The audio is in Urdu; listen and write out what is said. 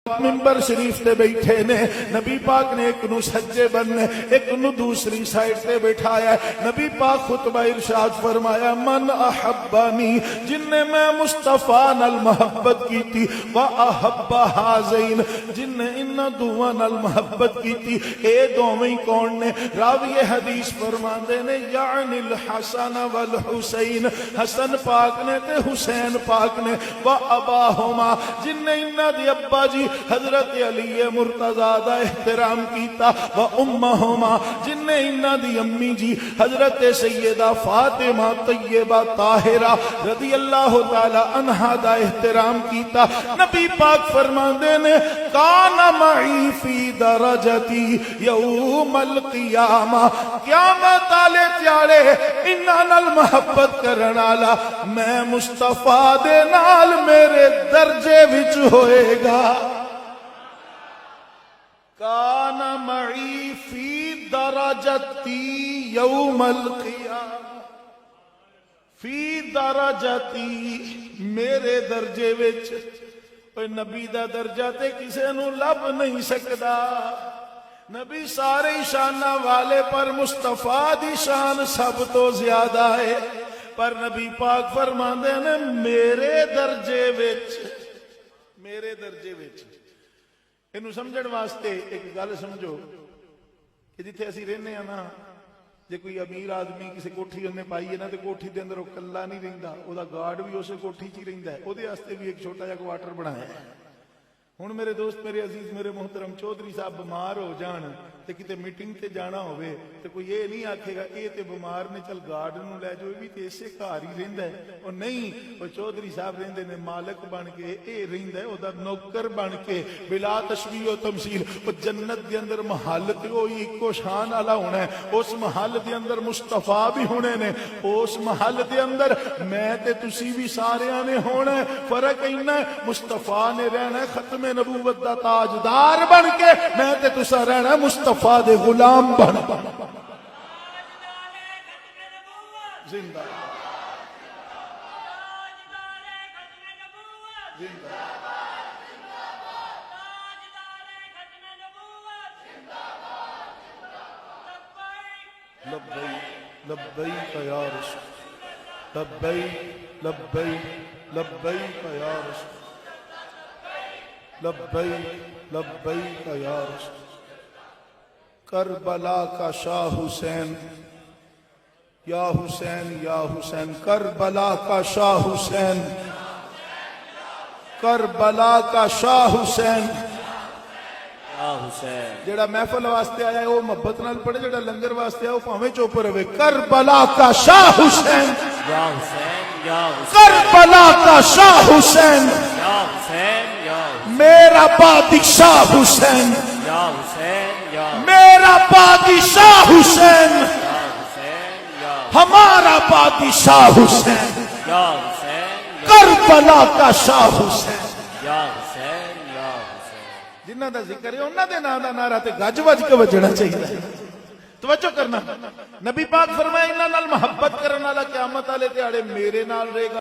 منبر شریف تے بیٹھے نے، نبی پاک نے ایک نو سجے بننے ایک نو دوسری سائڈ تے بٹھایا ہے۔ نبی پاک خطبہ ارشاد فرمایا من احبانی، جن نے میں مصطفیٰ نال محبت کی تھی، واحب ہذین، جن نے ان دوواں نال محبت کی تھی، اے دوویں کون نے؟ راوی حدیث فرماندے نے یعنی الحسن والحسین، حسن پاک نے تے حسین پاک نے، واباہما، جن نے انہاں دی ابا جی حضرت علی مرتضی دا احترام کیتا، و امہما، جن نے انہاں دی امی جی حضرت سیدہ فاطمہ طیبہ طاہرہ رضی اللہ تعالی عنہا دا احترام کیتا۔ نبی پاک فرماندے نے کان معی فی درجتی یوم القیامہ، قیامت والے تیارے انہاں نال محبت کرن والا میں مصطفیٰ دے نال میرے درجے وچ ہوئے گا۔ کان معی فی درجتی یوم القیامہ، فی درجتی میرے درجے وچ، کوئی نبی دا درجہ تے کسے نو لب نہیں سکدا۔ نبی سارے شانہ والے پر مصطفیٰ دی شان سب تو زیادہ ہے، پر نبی پاک فرماندے نے میرے درجے وچ، میرے درجے وچ۔ انہوں سمجھن واسطے ایک گل سمجھو کہ جتھے اسی رہنے ہیں نا، جے کوئی امیر آدمی کسی کوٹھی انہیں پائی ہے نا تے کوٹھی دے اندر وہ کلا نہیں رہندا، او دا گارڈ بھی اسے کوٹھی چ ہی رہندا ہے، او دے واسطے بھی ایک چھوٹا جا کوارٹر بنایا ہے۔ ہن میرے دوست میرے عزیز میرے محترم چودھری صاحب بیمار ہو جان تے کتے میٹنگ تے جانا ہوئے تے کوئی یہ نہیں آکھے گا اے تے بیمار نے چل گارڈ نو لے جو بھی تے اسے گھر ہی رہندا ہے، او نہیں، او چودھری صاحب رہندے نے مالک بن کے، اے رہندا ہے او دا نوکر بن کے، بلا تشبیہ و تمثیل۔ او جنت دے اندر محل تے وہی اکو شان والا ہونا ہے، اس محل دے اندر مصطفیٰ بھی ہونے نے، اس محل دے اندر میں تے تسی بھی ساریاں نے ہونا ہے۔ فرق اینا ہے مصطفیٰ نے رہنا ہے ختم نبوت دا تاجدار بن کے، میں تے تسا رہنا ہے مصطفیٰ دے غلام بن زندہ لبیک لبیک یا رسول، لبیک لبیک لبیک یا رسول، لبیک لبیک یا رسول۔ کربلا کا شاہ حسین، یا حسین یا حسین، کربلا کا شاہ حسین، کربلا کا شاہ حسین۔ جڑا محفل واسطے آیا ہے وہ محبت نال پڑھے، جڑا لنگر واسطے آیا وہ پاویں چوپ رہے۔ کربلا کا شاہ حسین، یا حسین یا حسین، کربلا کا شاہ حسین، یا حسین یا حسین، میرا بادشاہ حسین، یا حسین یا حسین، میرا بادشاہ حسین، یا حسین یا حسین، ہمارا بادشاہ حسین، یا حسین، کربلا کا شاہ حسین، یا حسین یا حسین۔ جنہ دا ذکر ہے انہاں دے نام دا نعرہ تے گج وج کے وجنا چاہیے۔ توجہ کرنا، نبی پاک فرمائے انہاں نال محبت کرن والا قیامت والے دیہاڑے میرے نال رہے گا۔